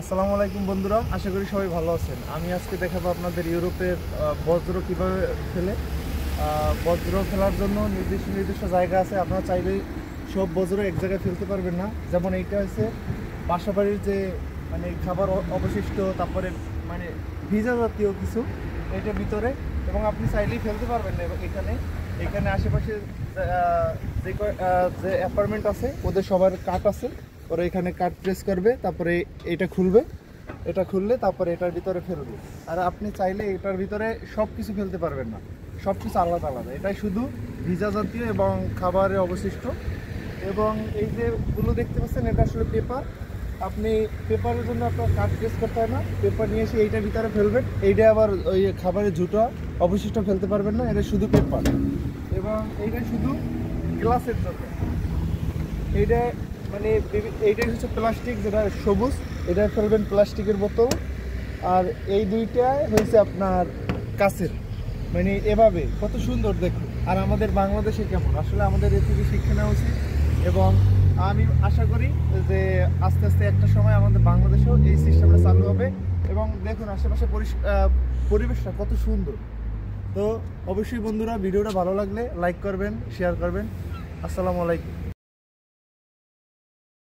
আসসালামু আলাইকুম বন্ধুরা, আশা করি সবাই ভালো আছেন। আমি আজকে দেখাবো আপনাদের ইউরোপের বজ্র কিভাবে ফেলে। বজ্র ফেলার জন্য নির্দিষ্ট নির্দিষ্ট জায়গা আছে। আপনারা চাইলেই সব বজ্র এক জায়গায় ফেলতে পারবেন না। যেমন এইটা হচ্ছে বাসাবাড়ির যে মানে খাবার অবশিষ্ট, তারপরে মানে ভিজা জাতীয় কিছু এটার ভিতরে, এবং আপনি চাইলেই ফেলতে পারবেন না। এখানে এখানে আশেপাশে যে অ্যাপার্টমেন্ট আছে ওদের সবার কাট আছে, ওরা এখানে কাট প্রেস করবে, তারপরে এটা খুলবে, এটা খুললে তারপরে এটার ভিতরে ফেলবে। আর আপনি চাইলে এটার ভিতরে সব কিছু ফেলতে পারবেন না, সব কিছু আলাদা আলাদা। এটাই শুধু ভিজা জাতীয় এবং খাবারের অবশিষ্ট। এবং এই যে গুলো দেখতে পাচ্ছেন, এটা আসলে পেপার। আপনি পেপারের জন্য আপনার কাট প্রেস করতে হয় না, পেপার নিয়ে এসে এইটার ভিতরে ফেলবেন। এইটা আবার ওই খাবারের ঝুটা অবশিষ্ট ফেলতে পারবেন না, এটা শুধু পেপার। এবং এইটা শুধু গ্লাসের জন্য। এইটা মানে এইটাই হচ্ছে প্লাস্টিক, যেটা সবুজ, এটা ফেলবেন প্লাস্টিকের বোতল। আর এই দুইটাই হয়েছে আপনার কাচের। মানে এভাবে কত সুন্দর দেখুন। আর আমাদের বাংলাদেশে কেমন, আসলে আমাদের এ থেকে শিক্ষা নেওয়া উচিত। এবং আমি আশা করি যে আস্তে আস্তে একটা সময় আমাদের বাংলাদেশেও এই সিস্টেমটা চালু হবে। এবং দেখুন আশেপাশে পরিবেশটা কত সুন্দর। তো অবশ্যই বন্ধুরা, ভিডিওটা ভালো লাগলে লাইক করবেন, শেয়ার করবেন। আসসালামু আলাইকুম।